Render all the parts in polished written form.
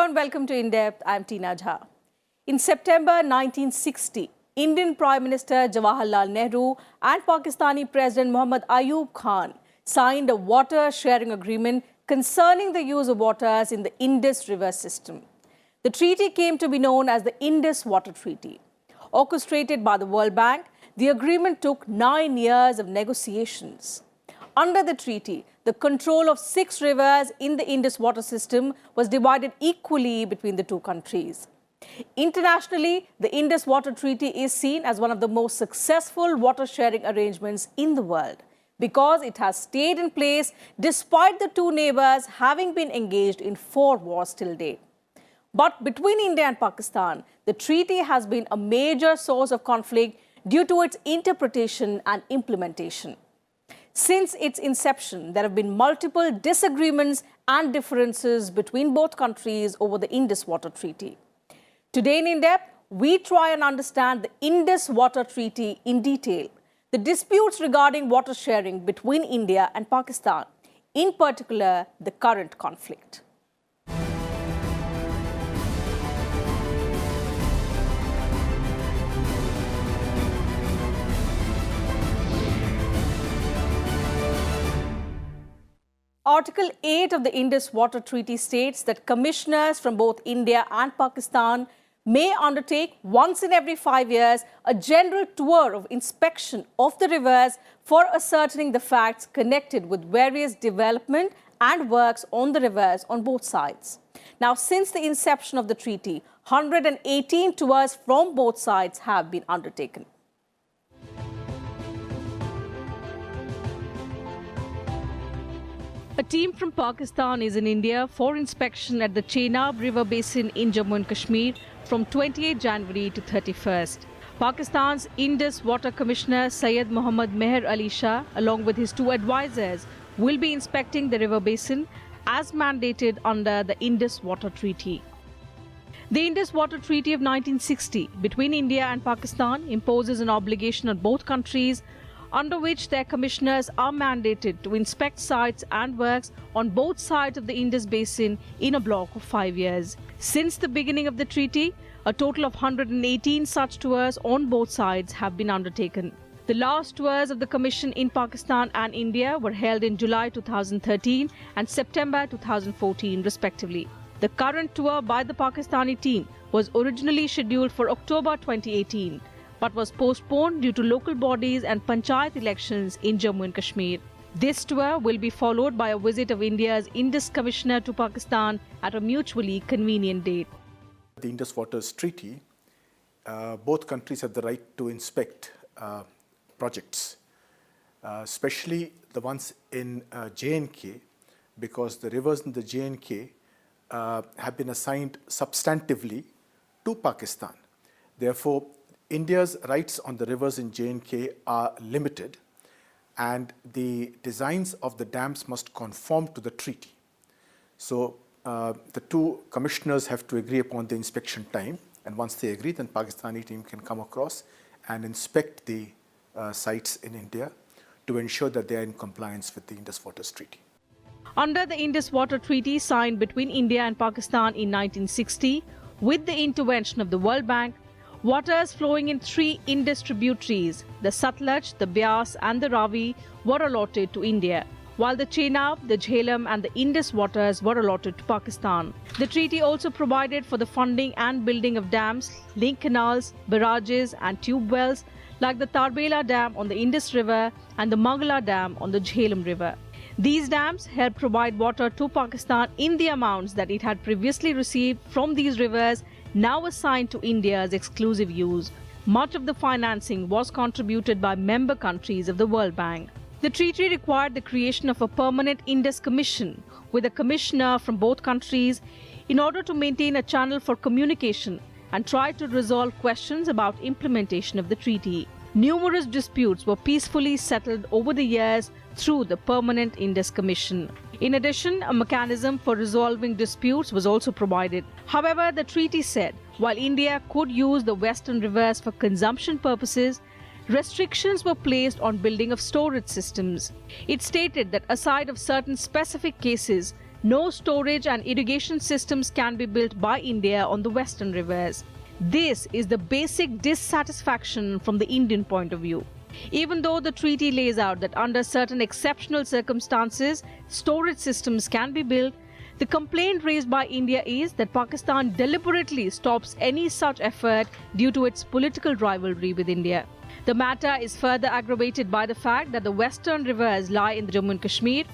and welcome to In Depth. I'm Tina Jha. In September 1960, Indian Prime Minister Jawaharlal Nehru and Pakistani President Muhammad Ayub Khan signed a water sharing agreement concerning the use of waters in the Indus River system. The treaty came to be known as the Indus Water Treaty. Orchestrated by the World Bank, the agreement took 9 years of negotiations. Under the treaty, the control of 6 rivers in the Indus water system was divided equally between the two countries. Internationally, the Indus Water Treaty is seen as one of the most successful water sharing arrangements in the world because it has stayed in place despite the two neighbors having been engaged in 4 wars till date. But between India and Pakistan, the treaty has been a major source of conflict due to its interpretation and implementation. Since its inception, there have been multiple disagreements and differences between both countries over the Indus Water Treaty. Today in Depth, we try and understand the Indus Water Treaty in detail, the disputes regarding water sharing between India and Pakistan, in particular, the current conflict. Article 8 of the Indus Water Treaty states that commissioners from both India and Pakistan may undertake once in every 5 years a general tour of inspection of the rivers for ascertaining the facts connected with various development and works on the rivers on both sides. Now, since the inception of the treaty, 118 tours from both sides have been undertaken. A team from Pakistan is in India for inspection at the Chenab River Basin in Jammu and Kashmir from 28 January to 31st. Pakistan's Indus Water Commissioner Syed Muhammad Meher Ali Shah, along with his 2 advisors, will be inspecting the river basin as mandated under the Indus Water Treaty. The Indus Water Treaty of 1960 between India and Pakistan imposes an obligation on both countries under which their commissioners are mandated to inspect sites and works on both sides of the Indus Basin in a block of 5 years. Since the beginning of the treaty, a total of 118 such tours on both sides have been undertaken. The last tours of the Commission in Pakistan and India were held in July 2013 and September 2014 respectively. The current tour by the Pakistani team was originally scheduled for October 2018. But was postponed due to local bodies and panchayat elections in Jammu and Kashmir. This tour will be followed by a visit of India's Indus Commissioner to Pakistan at a mutually convenient date. The Indus Waters Treaty, both countries have the right to inspect projects, especially the ones in J&K, because the rivers in the J&K have been assigned substantively to Pakistan. Therefore, India's rights on the rivers in J&K are limited, and the designs of the dams must conform to the treaty. So the 2 commissioners have to agree upon the inspection time, and once they agree, then Pakistani team can come across and inspect the sites in India to ensure that they are in compliance with the Indus Waters Treaty. Under the Indus Water Treaty signed between India and Pakistan in 1960, with the intervention of the World Bank, waters flowing in 3 Indus tributaries, the Satluj, the Beas and the Ravi, were allotted to India, while the Chenab, the Jhelum and the Indus waters were allotted to Pakistan. The treaty also provided for the funding and building of dams, link canals, barrages and tube wells like the Tarbela Dam on the Indus River and the Mangala Dam on the Jhelum River. These dams help provide water to Pakistan in the amounts that it had previously received from these rivers, now assigned to India's exclusive use. Much of the financing was contributed by member countries of the World Bank. The treaty required the creation of a permanent Indus Commission with a commissioner from both countries in order to maintain a channel for communication and try to resolve questions about implementation of the treaty. Numerous disputes were peacefully settled over the years through the Permanent Indus Commission. In addition, a mechanism for resolving disputes was also provided. However, the treaty said, while India could use the western rivers for consumption purposes, restrictions were placed on building of storage systems. It stated that aside of certain specific cases, no storage and irrigation systems can be built by India on the western rivers. This is the basic dissatisfaction from the Indian point of view. Even though the treaty lays out that under certain exceptional circumstances, storage systems can be built, the complaint raised by India is that Pakistan deliberately stops any such effort due to its political rivalry with India. The matter is further aggravated by the fact that the western rivers lie in Jammu and Kashmir,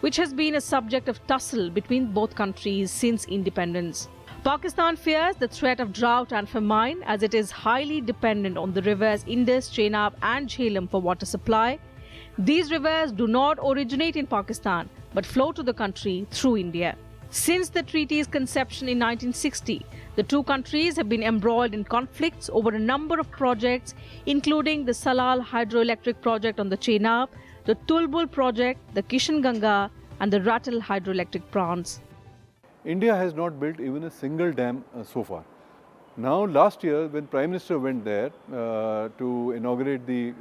which has been a subject of tussle between both countries since independence. Pakistan fears the threat of drought and famine as it is highly dependent on the rivers Indus, Chenab and Jhelum for water supply. These rivers do not originate in Pakistan but flow to the country through India. Since the treaty's conception in 1960, the two countries have been embroiled in conflicts over a number of projects, including the Salal hydroelectric project on the Chenab, the Tulbul project, the Kishan Ganga and the Ratal hydroelectric plants. India has not built even a single dam so far. Now, last year, when Prime Minister went there to inaugurate the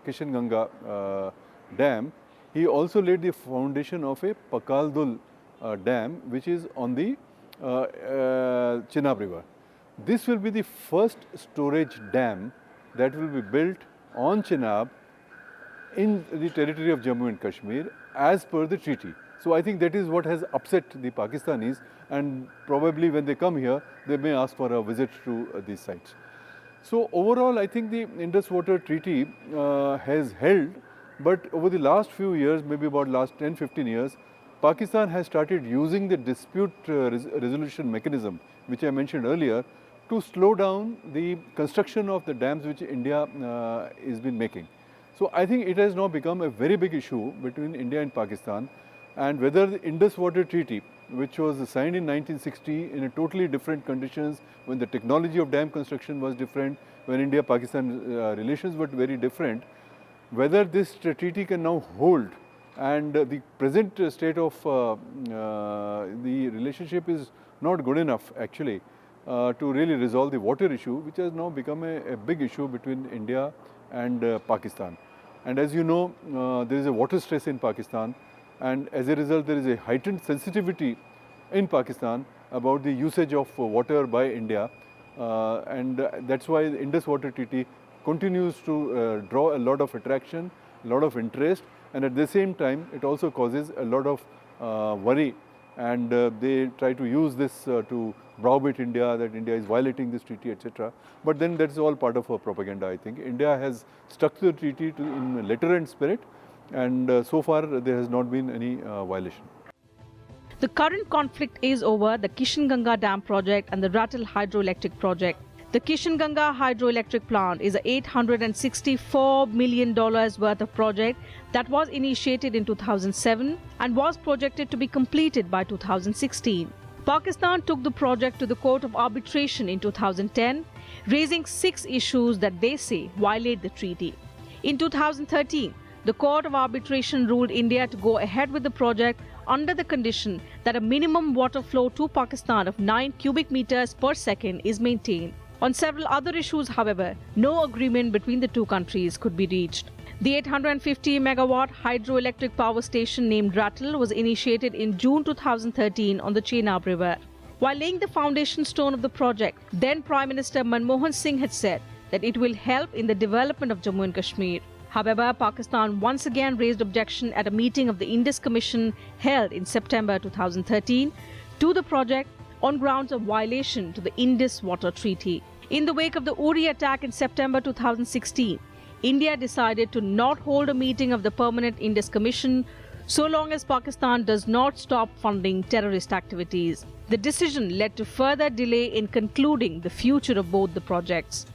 Kishan Ganga dam, he also laid the foundation of a Pakaldul dam, which is on the Chenab River. This will be the first storage dam that will be built on Chenab in the territory of Jammu and Kashmir as per the treaty. So I think that is what has upset the Pakistanis, and probably when they come here, they may ask for a visit to these sites. So overall, I think the Indus Water Treaty has held, but over the last few years, maybe about last 10-15 years, Pakistan has started using the dispute resolution mechanism, which I mentioned earlier, to slow down the construction of the dams which India has been making. So I think it has now become a very big issue between India and Pakistan, and whether the Indus Water Treaty, which was signed in 1960 in a totally different conditions, when the technology of dam construction was different, when India-Pakistan relations were very different, whether this treaty can now hold, and the present state of the relationship is not good enough actually to really resolve the water issue, which has now become a big issue between India and Pakistan. And as you know, there is a water stress in Pakistan, and as a result there is a heightened sensitivity in Pakistan about the usage of water by India, and that's why the Indus Water Treaty continues to draw a lot of attraction, a lot of interest, and at the same time it also causes a lot of worry, and they try to use this to browbeat India, that India is violating this treaty, etc. But then that's all part of propaganda, I think. India has stuck to the treaty in letter and spirit, and so far there has not been any violation. The current conflict is over the Kishan Ganga Dam project and the Ratal hydroelectric project. The Kishan Ganga hydroelectric plant is a $864 million worth of project that was initiated in 2007 and was projected to be completed by 2016. Pakistan took the project to the Court of Arbitration in 2010, raising 6 issues that they say violate the treaty. In 2013, the Court of Arbitration ruled India to go ahead with the project under the condition that a minimum water flow to Pakistan of 9 cubic meters per second is maintained. On several other issues, however, no agreement between the two countries could be reached. The 850 megawatt hydroelectric power station named Ratal was initiated in June 2013 on the Chenab River. While laying the foundation stone of the project, then Prime Minister Manmohan Singh had said that it will help in the development of Jammu and Kashmir. However, Pakistan once again raised objection at a meeting of the Indus Commission held in September 2013 to the project on grounds of violation to the Indus Water Treaty. In the wake of the Uri attack in September 2016, India decided to not hold a meeting of the Permanent Indus Commission so long as Pakistan does not stop funding terrorist activities. The decision led to further delay in concluding the future of both the projects.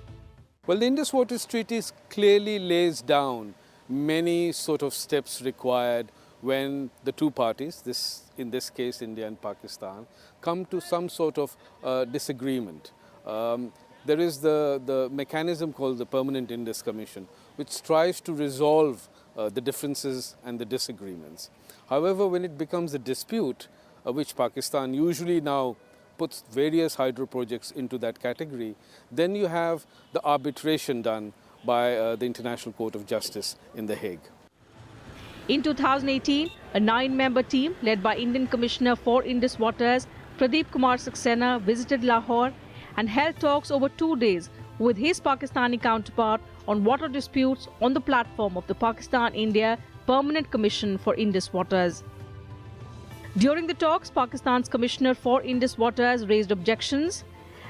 Well, the Indus Waters Treaty clearly lays down many sort of steps required when the two parties, in this case India and Pakistan, come to some sort of disagreement. There is the mechanism called the Permanent Indus Commission, which tries to resolve the differences and the disagreements. However, when it becomes a dispute, which Pakistan usually now puts various hydro projects into that category, then you have the arbitration done by the International Court of Justice in The Hague. In 2018, a 9-member team led by Indian Commissioner for Indus Waters, Pradeep Kumar Saxena, visited Lahore and held talks over 2 days with his Pakistani counterpart on water disputes on the platform of the Pakistan-India Permanent Commission for Indus Waters. During the talks, Pakistan's Commissioner for Indus Waters raised objections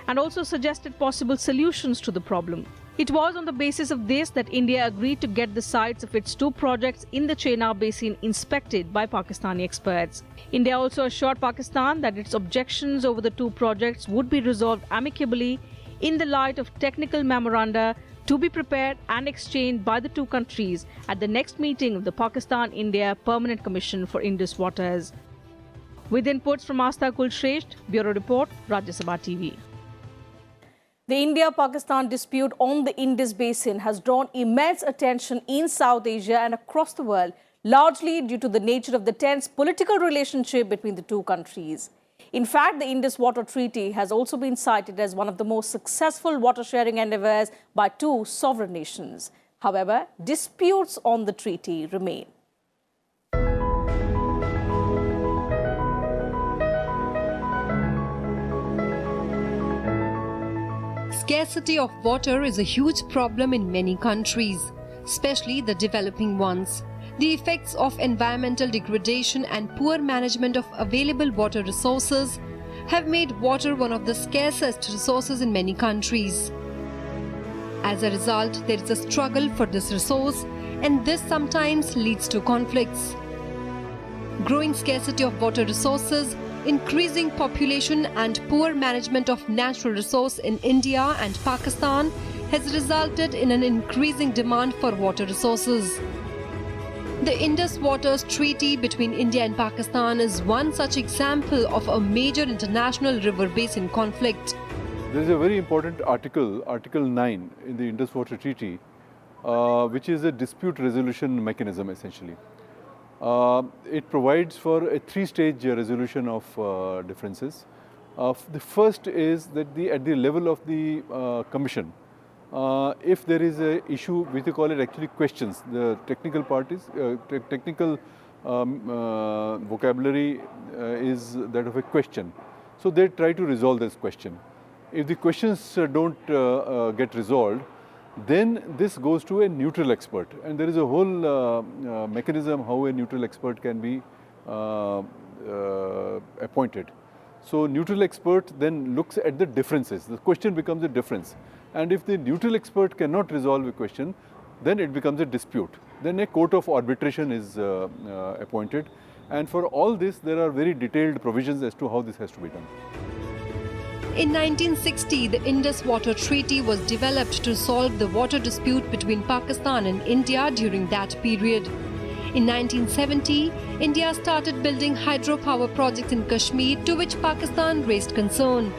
and also suggested possible solutions to the problem. It was on the basis of this that India agreed to get the sites of its 2 projects in the Chenab Basin inspected by Pakistani experts. India also assured Pakistan that its objections over the 2 projects would be resolved amicably in the light of technical memoranda to be prepared and exchanged by the 2 countries at the next meeting of the Pakistan-India Permanent Commission for Indus Waters. With inputs from Asta Kulshresht, Bureau Report, Rajya Sabha TV. The India-Pakistan dispute on the Indus Basin has drawn immense attention in South Asia and across the world, largely due to the nature of the tense political relationship between the 2 countries. In fact, the Indus Water Treaty has also been cited as one of the most successful water-sharing endeavours by 2 sovereign nations. However, disputes on the treaty remain. Scarcity of water is a huge problem in many countries, especially the developing ones. The effects of environmental degradation and poor management of available water resources have made water one of the scarcest resources in many countries. As a result, there is a struggle for this resource, and this sometimes leads to conflicts. Growing scarcity of water resources, increasing population and poor management of natural resource in India and Pakistan has resulted in an increasing demand for water resources. The Indus Waters Treaty between India and Pakistan is one such example of a major international river basin conflict. There is a very important article, Article 9 in the Indus Water Treaty, which is a dispute resolution mechanism essentially. It provides for a 3-stage resolution of differences. The first is that at the level of the Commission, if there is an issue, which they call it actually questions, the technical parties, technical vocabulary is that of a question. So they try to resolve this question. If the questions don't get resolved, then this goes to a neutral expert, and there is a whole mechanism how a neutral expert can be appointed. So neutral expert then looks at the differences. The question becomes a difference, and if the neutral expert cannot resolve a question, then it becomes a dispute. Then a court of arbitration is appointed, and for all this there are very detailed provisions as to how this has to be done. In 1960, the Indus Water Treaty was developed to solve the water dispute between Pakistan and India during that period. In 1970, India started building hydropower projects in Kashmir, to which Pakistan raised concern.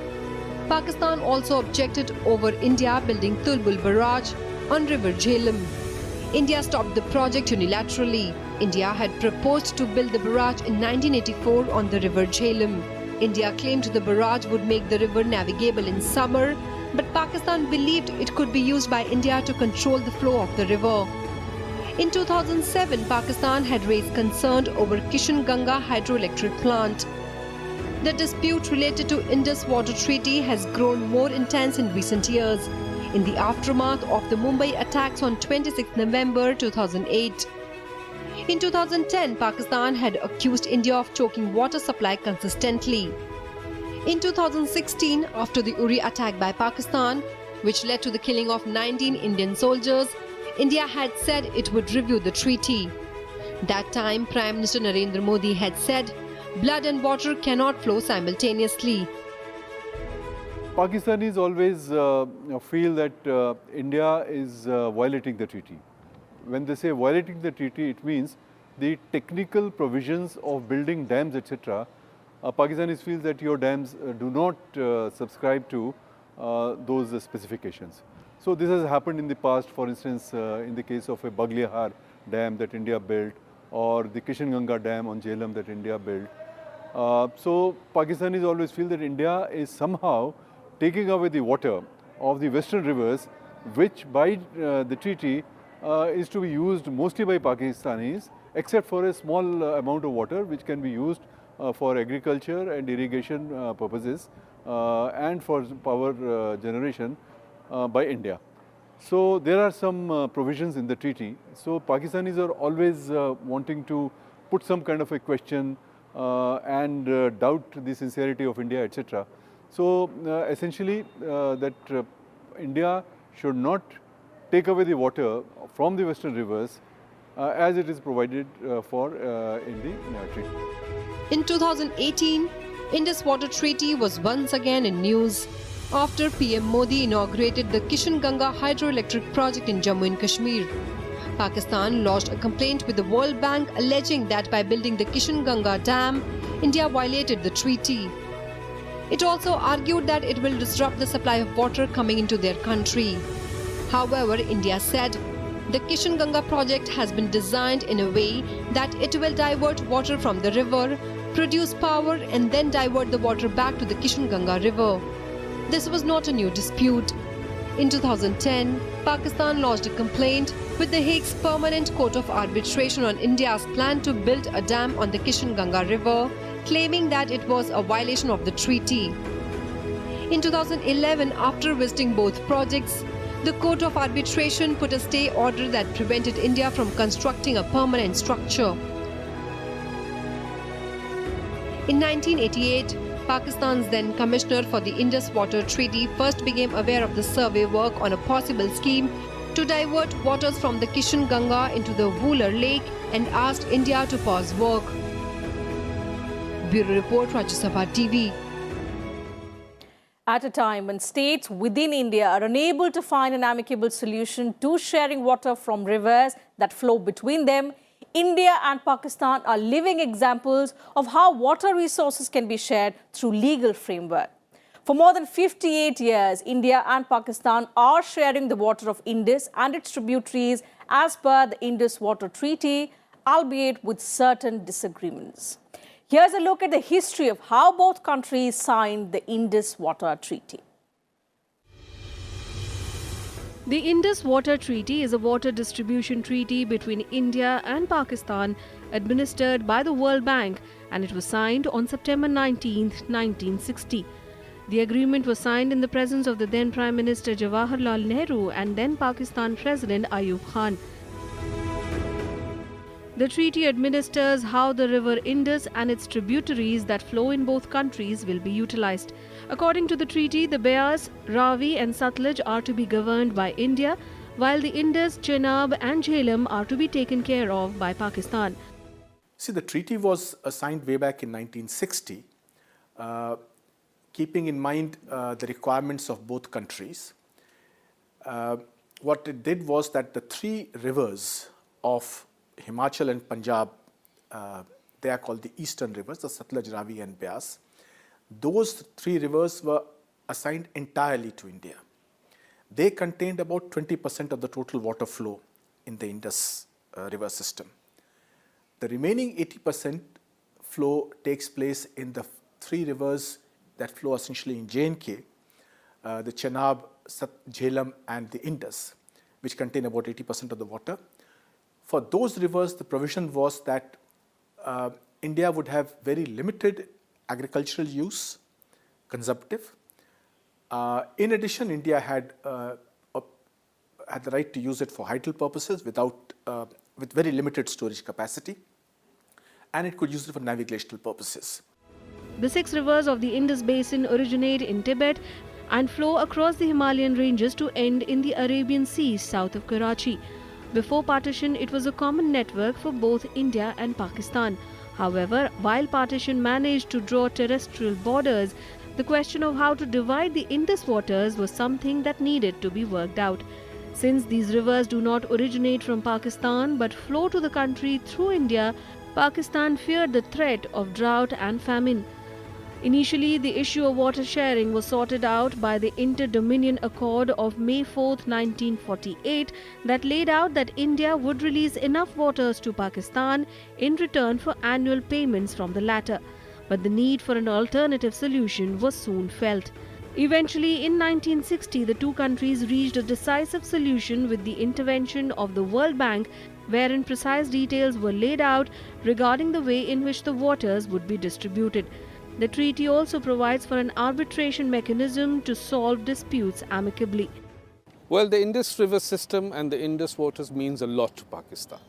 Pakistan also objected over India building Tulbul Barrage on River Jhelum. India stopped the project unilaterally. India had proposed to build the barrage in 1984 on the River Jhelum. India claimed the barrage would make the river navigable in summer, but Pakistan believed it could be used by India to control the flow of the river. In 2007, Pakistan had raised concern over Kishan Ganga hydroelectric plant. The dispute related to Indus Water Treaty has grown more intense in recent years, in the aftermath of the Mumbai attacks on 26 November 2008. In 2010, Pakistan had accused India of choking water supply consistently. In 2016, after the Uri attack by Pakistan, which led to the killing of 19 Indian soldiers, India had said it would review the treaty. That time, Prime Minister Narendra Modi had said, blood and water cannot flow simultaneously. Pakistanis always feel that India is violating the treaty. When they say violating the treaty, it means the technical provisions of building dams, etc. Pakistanis feel that your dams do not subscribe to those specifications. So this has happened in the past, for instance, in the case of a Baglihar dam that India built, or the Kishan Ganga dam on Jhelum that India built. So Pakistanis always feel that India is somehow taking away the water of the western rivers, which by the treaty is to be used mostly by Pakistanis except for a small amount of water which can be used for agriculture and irrigation purposes and for power generation by India. So there are some provisions in the treaty. So Pakistanis are always wanting to put some kind of a question and doubt the sincerity of India, etc. So essentially that India should not take away the water from the western rivers as it is provided for in the treaty. In 2018, Indus Water Treaty was once again in news after PM Modi inaugurated the Kishan Ganga hydroelectric project in Jammu and Kashmir. Pakistan lodged a complaint with the World Bank alleging that by building the Kishan Ganga Dam, India violated the treaty. It also argued that it will disrupt the supply of water coming into their country. However, India said the Kishan Ganga project has been designed in a way that it will divert water from the river, produce power and then divert the water back to the Kishan Ganga river. This was not a new dispute. In 2010, Pakistan lodged a complaint with the Hague's Permanent Court of Arbitration on India's plan to build a dam on the Kishan Ganga river, claiming that it was a violation of the treaty. In 2011, after visiting both projects, the Court of Arbitration put a stay order that prevented India from constructing a permanent structure. In 1988, Pakistan's then Commissioner for the Indus Water Treaty first became aware of the survey work on a possible scheme to divert waters from the Kishan Ganga into the Vular Lake and asked India to pause work. Bureau Report, Rajya Sabha TV. At a time when states within India are unable to find an amicable solution to sharing water from rivers that flow between them, India and Pakistan are living examples of how water resources can be shared through legal framework. For more than 58 years, India and Pakistan are sharing the water of Indus and its tributaries as per the Indus Water Treaty, albeit with certain disagreements. Here's a look at the history of how both countries signed the Indus Water Treaty. The Indus Water Treaty is a water distribution treaty between India and Pakistan administered by the World Bank, and it was signed on September 19, 1960. The agreement was signed in the presence of the then Prime Minister Jawaharlal Nehru and then Pakistan President Ayub Khan. The treaty administers how the river Indus and its tributaries that flow in both countries will be utilized. According to the treaty, the Beas, Ravi and Satluj are to be governed by India, while the Indus, Chenab and Jhelum are to be taken care of by Pakistan. See, the treaty was signed way back in 1960, keeping in mind the requirements of both countries. What it did was that the three rivers of Himachal and Punjab, they are called the eastern rivers, the Satluj, Ravi and Beas. Those three rivers were assigned entirely to India. They contained about 20% of the total water flow in the Indus river system. The remaining 80% flow takes place in the three rivers that flow essentially in J&K, the Chenab, Jhelum and the Indus, which contain about 80% of the water. For those rivers, the provision was that India would have very limited agricultural use, consumptive. In addition, India had the right to use it for hydel purposes with very limited storage capacity, and it could use it for navigational purposes. The 6 rivers of the Indus Basin originate in Tibet and flow across the Himalayan ranges to end in the Arabian Sea south of Karachi. Before partition, it was a common network for both India and Pakistan. However, while partition managed to draw terrestrial borders, the question of how to divide the Indus waters was something that needed to be worked out. Since these rivers do not originate from Pakistan but flow to the country through India, Pakistan feared the threat of drought and famine. Initially, the issue of water sharing was sorted out by the Inter-Dominion Accord of May 4, 1948 that laid out that India would release enough waters to Pakistan in return for annual payments from the latter. But the need for an alternative solution was soon felt. Eventually, in 1960, the two countries reached a decisive solution with the intervention of the World Bank, wherein precise details were laid out regarding the way in which the waters would be distributed. The treaty also provides for an arbitration mechanism to solve disputes amicably. Well, the Indus River system and the Indus waters means a lot to Pakistan.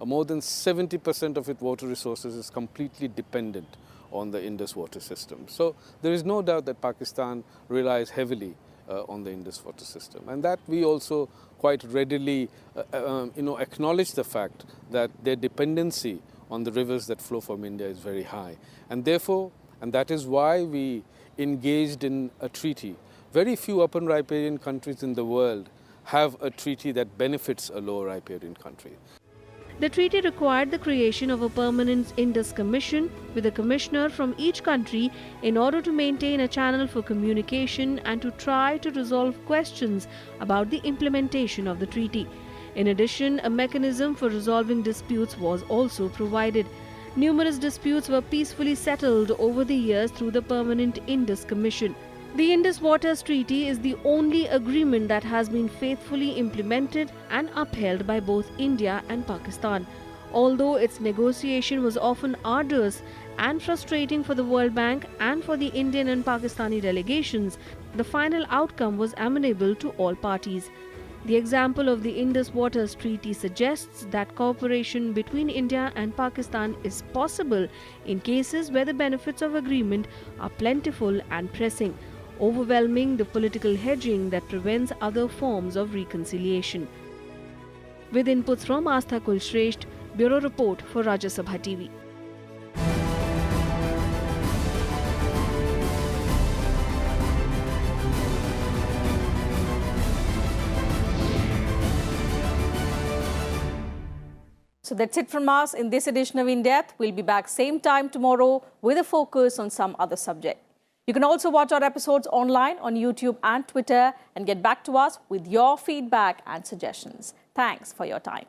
More than 70% of its water resources is completely dependent on the Indus water system. So there is no doubt that Pakistan relies heavily on the Indus water system, and that we also quite readily acknowledge the fact that their dependency on the rivers that flow from India is very high. And therefore, and that is why we engaged in a treaty. Very few upper riparian countries in the world have a treaty that benefits a lower riparian country. The treaty required the creation of a permanent Indus Commission with a commissioner from each country in order to maintain a channel for communication and to try to resolve questions about the implementation of the treaty. In addition, a mechanism for resolving disputes was also provided. Numerous disputes were peacefully settled over the years through the permanent Indus Commission. The Indus Waters Treaty is the only agreement that has been faithfully implemented and upheld by both India and Pakistan. Although its negotiation was often arduous and frustrating for the World Bank and for the Indian and Pakistani delegations, the final outcome was amenable to all parties. The example of the Indus Waters Treaty suggests that cooperation between India and Pakistan is possible in cases where the benefits of agreement are plentiful and pressing, overwhelming the political hedging that prevents other forms of reconciliation. With inputs from Astha Kulshresht, Bureau Report for Rajya Sabha TV. So that's it from us in this edition of In Depth. We'll be back same time tomorrow with a focus on some other subject. You can also watch our episodes online on YouTube and Twitter and get back to us with your feedback and suggestions. Thanks for your time.